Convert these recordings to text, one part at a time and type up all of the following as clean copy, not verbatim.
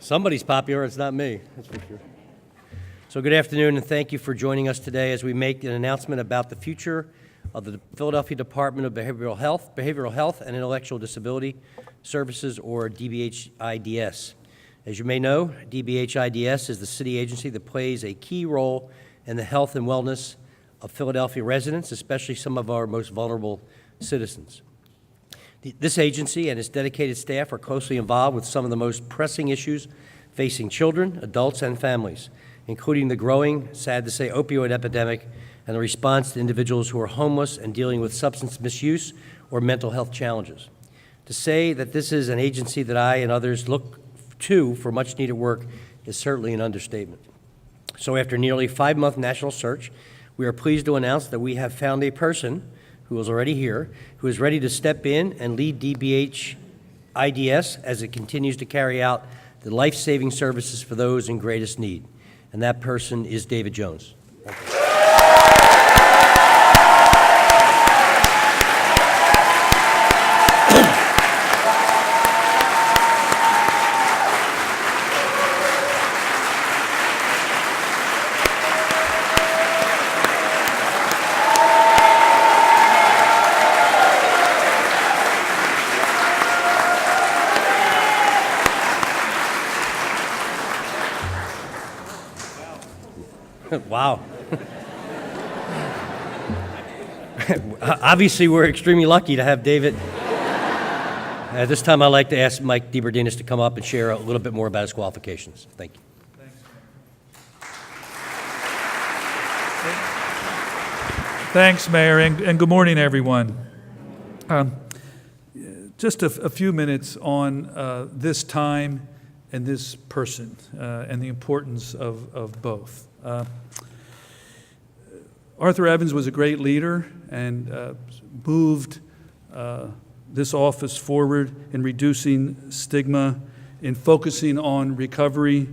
Somebody's popular, it's not me, that's for sure. So good afternoon, and thank you for joining us today as we make an announcement about the future of the Philadelphia Department of Behavioral Health and Intellectual Disability Services, or DBHIDS. As you may know, DBHIDS is the city agency that plays a key role in the health and wellness of Philadelphia residents, especially some of our most vulnerable citizens. This agency and its dedicated staff are closely involved with some of the most pressing issues facing children, adults, and families, including the growing, sad to say, opioid epidemic and the response to individuals who are homeless and dealing with substance misuse or mental health challenges. To say that this is an agency that I and others look to for much needed work is certainly an understatement. So after nearly 5-month national search, we are pleased to announce that we have found a person who is already here, who is ready to step in and lead DBHIDS as it continues to carry out the life-saving services for those in greatest need. And that person is David Jones. Thank you. Wow. Obviously, we're extremely lucky to have David. At this time, I'd like to ask Mike DeBerdinis to come up and share a little bit more about his qualifications. Thank you. Thanks, Mayor, and good morning, everyone. Just a few minutes on this time and this person and the importance of both. Arthur Evans was a great leader and moved this office forward in reducing stigma, in focusing on recovery,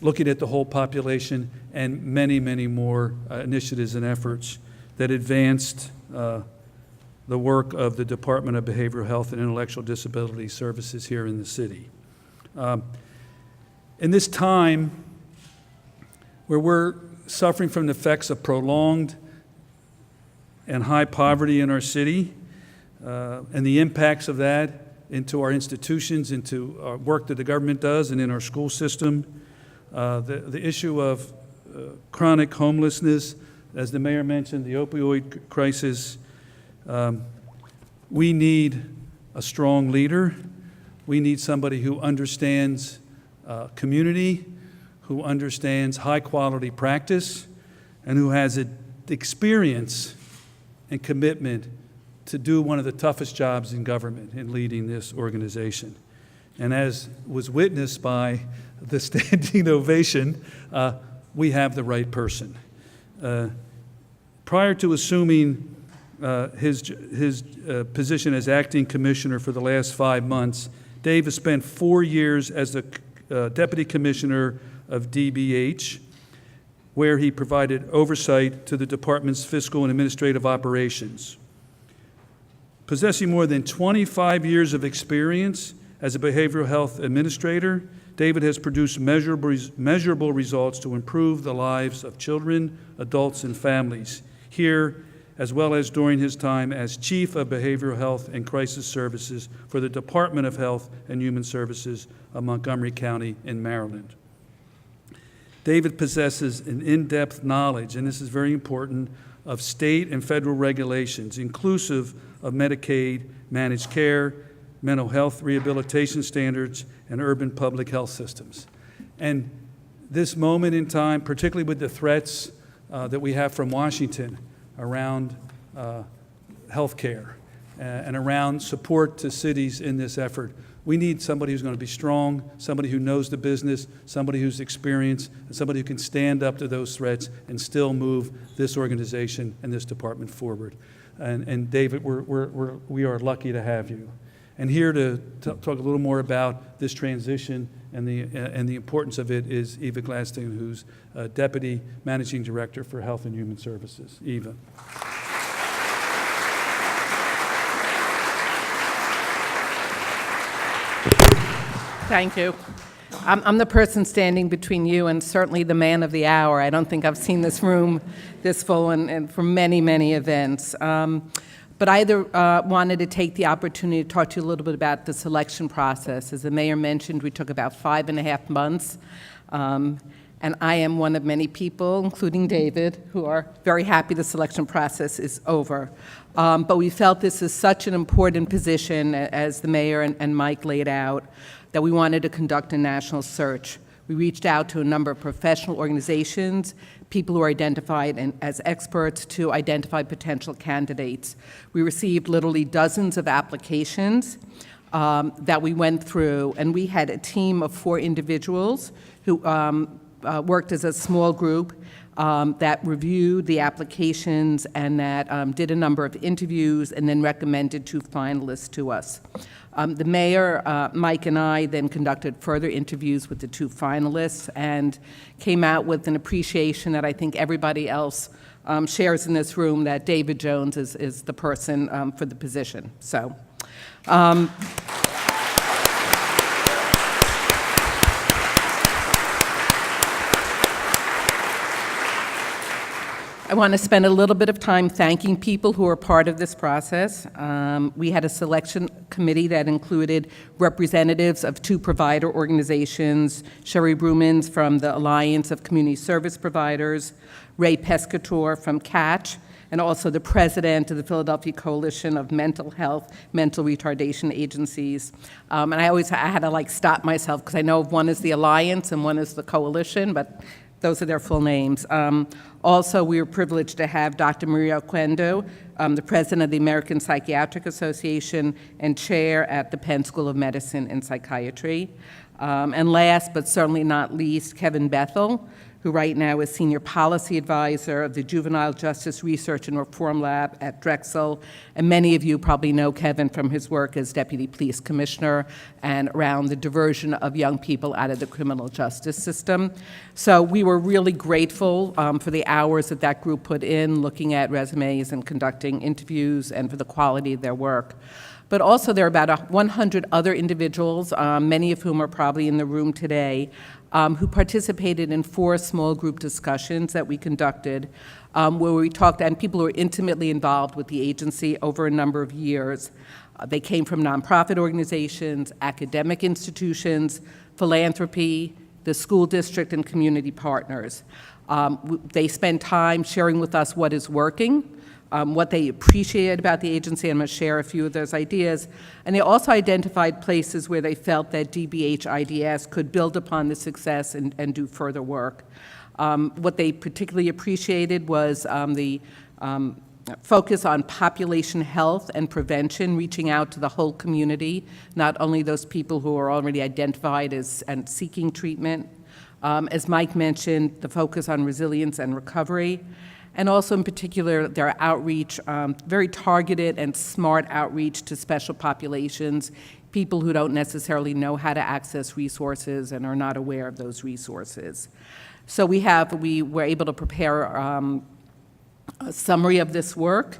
looking at the whole population, and many, many more initiatives and efforts that advanced the work of the Department of Behavioral Health and Intellectual Disability Services here in the city. In this time where we're suffering from the effects of prolonged and high poverty in our city, and the impacts of that into our institutions, into our work that the government does, and in our school system, the issue of chronic homelessness, as the mayor mentioned, the opioid crisis. We need a strong leader. We need somebody who understands community, who understands high-quality practice, and who has experience and commitment to do one of the toughest jobs in government in leading this organization. And as was witnessed by the standing ovation, we have the right person. Prior to assuming his position as acting commissioner for the last 5 months, Dave has spent 4 years as the deputy commissioner of DBH, where he provided oversight to the department's fiscal and administrative operations. Possessing more than 25 years of experience as a behavioral health administrator, David has produced measurable results to improve the lives of children, adults, and families here, as well as during his time as Chief of Behavioral Health and Crisis Services for the Department of Health and Human Services of Montgomery County in Maryland. David possesses an in-depth knowledge, and this is very important, of state and federal regulations, inclusive of Medicaid, managed care, mental health rehabilitation standards, and urban public health systems. And this moment in time, particularly with the threats that we have from Washington around health care and around support to cities in this effort, we need somebody who's going to be strong, somebody who knows the business, somebody who's experienced, and somebody who can stand up to those threats and still move this organization and this department forward. And David, we are lucky to have you. And here to talk a little more about this transition and the importance of it is Eva Gladstone, who's Deputy Managing Director for Health and Human Services. Eva. Thank you. I'm the person standing between you and certainly the man of the hour. I don't think I've seen this room this full and for many, many events. But I wanted to take the opportunity to talk to you a little bit about the selection process. As the mayor mentioned, we took about 5.5 months. And I am one of many people, including David, who are very happy the selection process is over. But we felt this is such an important position, as the mayor and Mike laid out, that we wanted to conduct a national search. We reached out to a number of professional organizations, people who are identified as experts, to identify potential candidates. We received literally dozens of applications that we went through, and we had a team of 4 individuals who worked as a small group that reviewed the applications and that did a number of interviews and then recommended 2 finalists to us. The mayor, Mike, and I then conducted further interviews with the 2 finalists and came out with an appreciation that I think everybody else shares in this room, that David Jones is the person for the position. So. I want to spend a little bit of time thanking people who are part of this process. We had a selection committee that included representatives of 2 provider organizations, Sherry Brumans from the Alliance of Community Service Providers, Ray Pescator from CATCH, and also the president of the Philadelphia Coalition of Mental Health, Mental Retardation Agencies. And I had to stop myself because I know one is the Alliance and one is the Coalition, but those are their full names. Also, we were privileged to have Dr. Maria Oquendo, the president of the American Psychiatric Association and chair at the Penn School of Medicine and Psychiatry. And last, but certainly not least, Kevin Bethel, who right now is Senior Policy Advisor of the Juvenile Justice Research and Reform Lab at Drexel. And many of you probably know Kevin from his work as Deputy Police Commissioner and around the diversion of young people out of the criminal justice system. So we were really grateful for the hours that group put in looking at resumes and conducting interviews and for the quality of their work. But also there are about 100 other individuals, many of whom are probably in the room today, who participated in 4 small group discussions that we conducted, where we talked, and people who are intimately involved with the agency over a number of years. They came from nonprofit organizations, academic institutions, philanthropy, the school district, and community partners. They spent time sharing with us what is working, what they appreciated about the agency. I'm going to share a few of those ideas. And they also identified places where they felt that DBHIDS could build upon the success and do further work. What they particularly appreciated was the focus on population health and prevention, reaching out to the whole community, not only those people who are already identified as and seeking treatment. As Mike mentioned, the focus on resilience and recovery. And also in particular, their outreach, very targeted and smart outreach to special populations, people who don't necessarily know how to access resources and are not aware of those resources. So we were able to prepare a summary of this work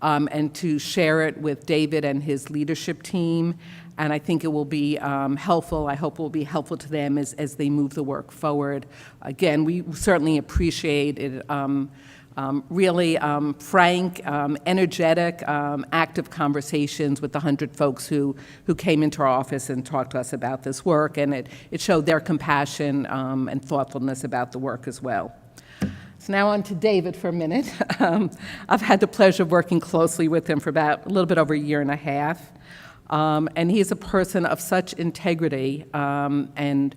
and to share it with David and his leadership team. And I think it will be helpful. I hope it will be helpful to them as they move the work forward. Again, we certainly appreciate it. Really frank, energetic, active conversations with the 100 folks who came into our office and talked to us about this work, and it showed their compassion and thoughtfulness about the work as well. So now on to David for a minute. I've had the pleasure of working closely with him for about a little bit over a year and a half, and he's a person of such integrity and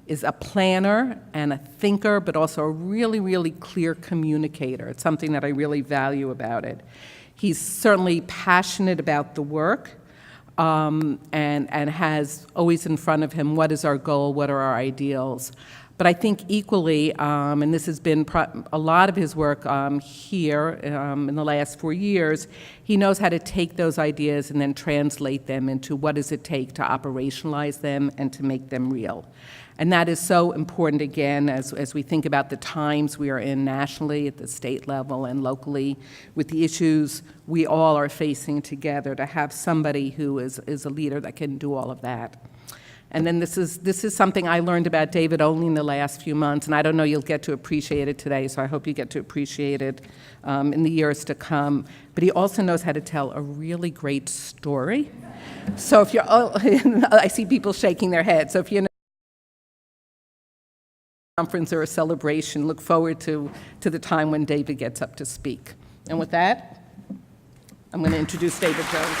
is a planner and a thinker, but also a really, really clear communicator. It's something that I really value about it. He's certainly passionate about the work and has always in front of him what is our goal, what are our ideals. But I think equally, and this has been a lot of his work here in the last 4 years, he knows how to take those ideas and then translate them into what does it take to operationalize them and to make them real. And that is so important, again, as we think about the times we are in nationally, at the state level, and locally, with the issues we all are facing together, to have somebody who is a leader that can do all of that. And then this is something I learned about David only in the last few months, and I don't know you'll get to appreciate it today, so I hope you get to appreciate it in the years to come. But he also knows how to tell a really great story. So if you're, I see people shaking their heads, so if you're in a conference or a celebration, look forward to the time when David gets up to speak. And with that, I'm going to introduce David Jones.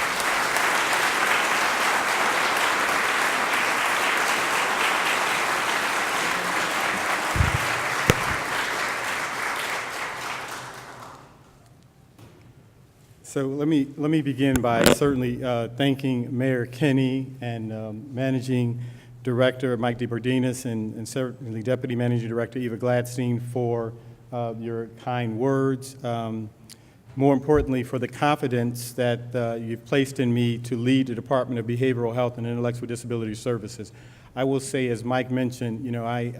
So let me begin by certainly thanking Mayor Kenny and Managing Director Mike DeBardinis and certainly Deputy Managing Director Eva Gladstein for your kind words. More importantly, for the confidence that you've placed in me to lead the Department of Behavioral Health and Intellectual Disability Services. I will say, as Mike mentioned, you know, I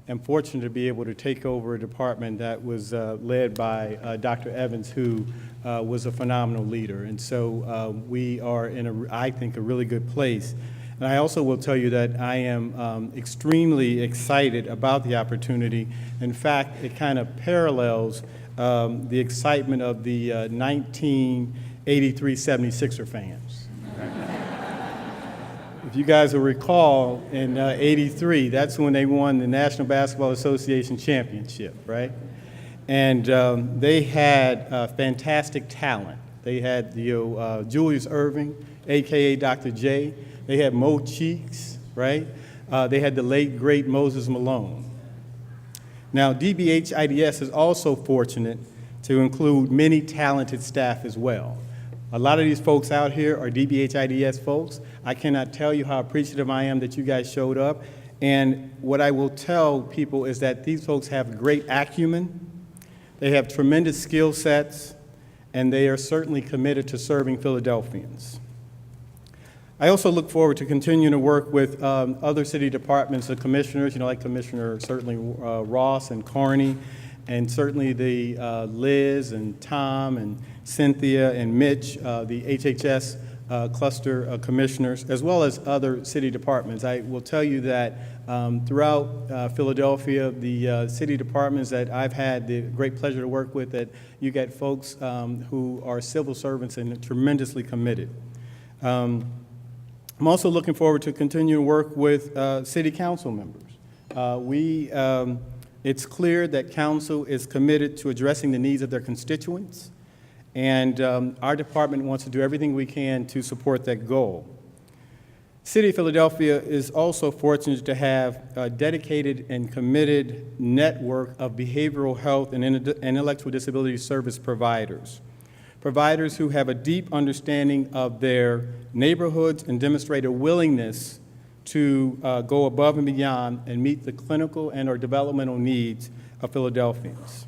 am fortunate to be able to take over a department that was led by Dr. Evans, who was a phenomenal leader. And so we are in, I think, a really good place. And I also will tell you that I am extremely excited about the opportunity. In fact, it kind of parallels the excitement of the 1983 76er fans. If you guys will recall, in '83, that's when they won the National Basketball Association championship, right? And they had fantastic talent. They had Julius Erving, AKA Dr. J. They had Mo Cheeks, right? They had the late, great Moses Malone. Now, DBHIDS is also fortunate to include many talented staff as well. A lot of these folks out here are DBHIDS folks. I cannot tell you how appreciative I am that you guys showed up. And what I will tell people is that these folks have great acumen, they have tremendous skill sets, and they are certainly committed to serving Philadelphians. I also look forward to continuing to work with other city departments, the commissioners, you know, like Commissioner certainly Ross and Carney, and certainly the Liz and Tom and Cynthia and Mitch, the HHS cluster commissioners, as well as other city departments. I will tell you that throughout Philadelphia, the city departments that I've had the great pleasure to work with, that you get folks who are civil servants and tremendously committed. I'm also looking forward to continue to work with city council members. It's clear that council is committed to addressing the needs of their constituents, and our department wants to do everything we can to support that goal. City of Philadelphia is also fortunate to have a dedicated and committed network of behavioral health and intellectual disability service providers. Providers who have a deep understanding of their neighborhoods and demonstrate a willingness to go above and beyond and meet the clinical and or developmental needs of Philadelphians.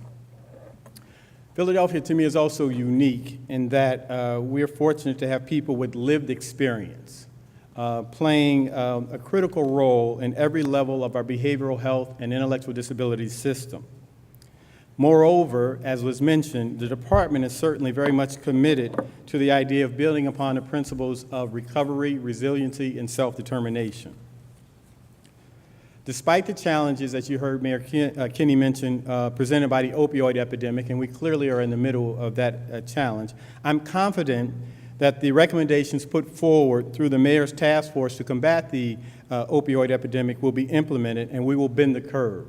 Philadelphia, to me, is also unique in that we're fortunate to have people with lived experience playing a critical role in every level of our behavioral health and intellectual disability system. Moreover, as was mentioned, the department is certainly very much committed to the idea of building upon the principles of recovery, resiliency, and self-determination. Despite the challenges, as you heard Mayor Kinney mention, presented by the opioid epidemic, and we clearly are in the middle of that challenge, I'm confident that the recommendations put forward through the mayor's task force to combat the opioid epidemic will be implemented, and we will bend the curve,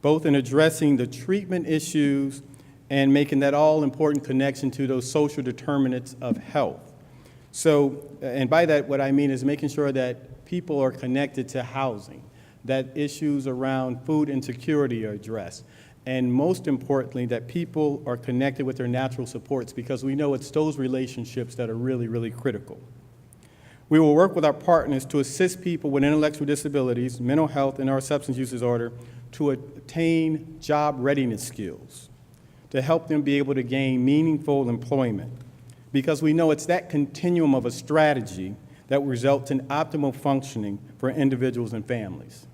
both in addressing the treatment issues and making that all-important connection to those social determinants of health. So, and by that, what I mean is making sure that people are connected to housing, that issues around food insecurity are addressed, and most importantly, that people are connected with their natural supports, because we know it's those relationships that are really, really critical. We will work with our partners to assist people with intellectual disabilities, mental health, and or substance use disorder to attain job readiness skills, to help them be able to gain meaningful employment, because we know it's that continuum of a strategy that results in optimal functioning for individuals and families.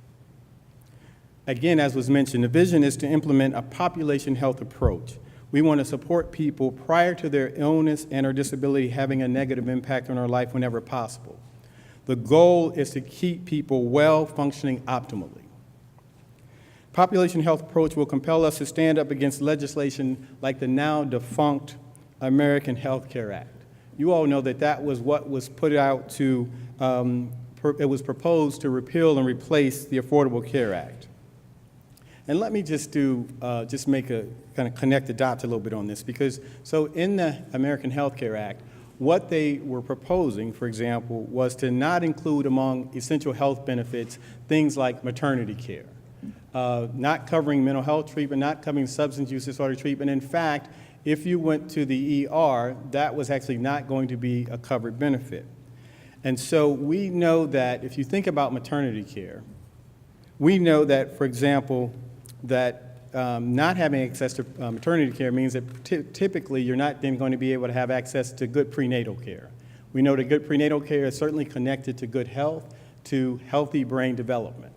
Again, as was mentioned, the vision is to implement a population health approach. We want to support people prior to their illness and or disability having a negative impact on our life whenever possible. The goal is to keep people well, functioning optimally. Population health approach will compel us to stand up against legislation like the now defunct American Health Care Act. You all know that that was what was put out to, it was proposed to repeal and replace the Affordable Care Act. And let me just make a kind of connect the dots a little bit on this, because so in the American Health Care Act, what they were proposing, for example, was to not include among essential health benefits things like maternity care, not covering mental health treatment, not covering substance use disorder treatment. In fact, if you went to the ER, that was actually not going to be a covered benefit. And so we know that if you think about maternity care, we know that, for example, that not having access to maternity care means that typically you're not then going to be able to have access to good prenatal care. We know that good prenatal care is certainly connected to good health, to healthy brain development.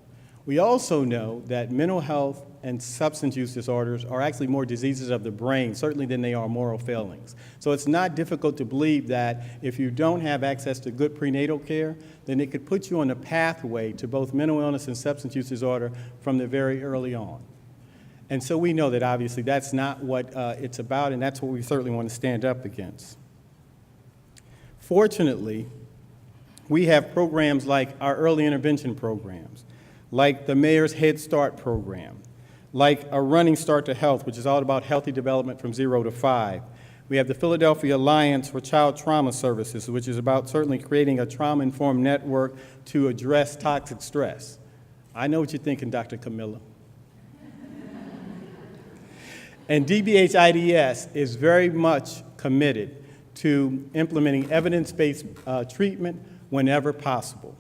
We also know that mental health and substance use disorders are actually more diseases of the brain, certainly than they are moral failings. So it's not difficult to believe that if you don't have access to good prenatal care, then it could put you on a pathway to both mental illness and substance use disorder from the very early on. And so we know that obviously that's not what it's about, and that's what we certainly want to stand up against. Fortunately, we have programs like our early intervention programs, like the Mayor's Head Start program, like a Running Start to Health, which is all about healthy development from 0 to 5. We have the Philadelphia Alliance for Child Trauma Services, which is about certainly creating a trauma-informed network to address toxic stress. I know what you're thinking, Dr. Camilla. And DBHIDS is very much committed to implementing evidence-based treatment whenever possible.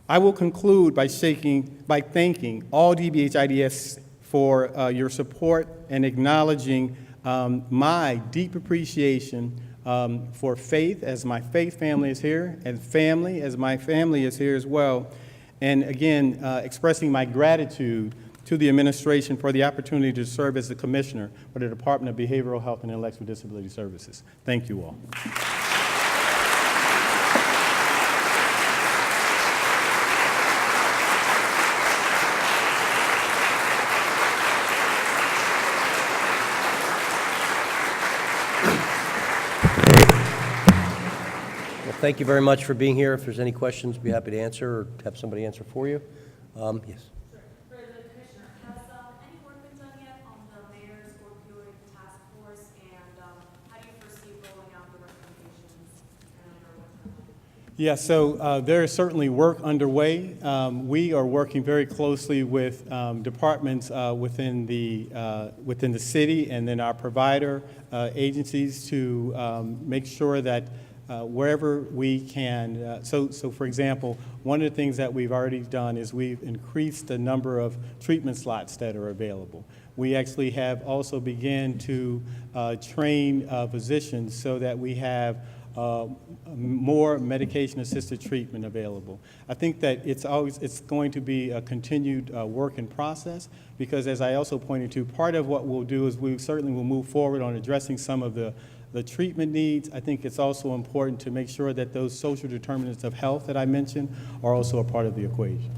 I will conclude by thanking all DBHIDS for your support and acknowledging my deep appreciation for faith, as my faith family is here, and family, as my family is here as well. And again, expressing my gratitude to the administration for the opportunity to serve as the commissioner for the Department of Behavioral Health and Intellectual Disability Services. Thank you all. Thank you very much for being here. If there's any questions, be happy to answer or have somebody answer for you. Yes. Sure. For the Commissioner, has any work been done yet on the Mayor's Opioid Task Force, and how do you foresee rolling out the recommendations and under what timeline? Yeah, so there is certainly work underway. We are working very closely with departments within the city and then our provider agencies to make sure that wherever we can. So for example, one of the things that we've already done is we've increased the number of treatment slots that are available. We actually have also begun to train physicians so that we have more medication-assisted treatment available. I think that it's going to be a continued work in process, because as I also pointed to, part of what we'll do is we certainly will move forward on addressing some of the treatment needs. I think it's also important to make sure that those social determinants of health that I mentioned are also a part of the equation.